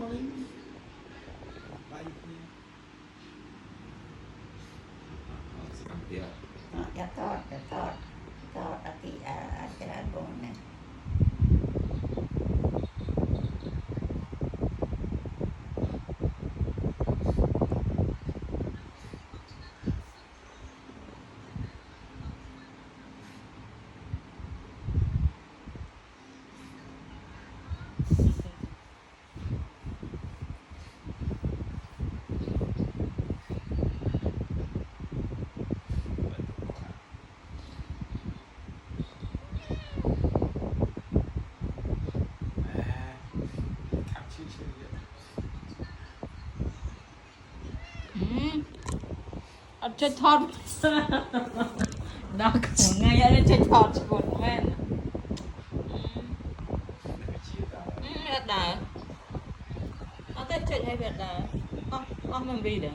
เลยไปเดียวอย่าทอดอติอาจารย์บงเนี่ยจะทอดนักไงอะไรจะทอดบนแม่นViệt Đà, nó tới chuyện hay Việt Đà, con mình đi được.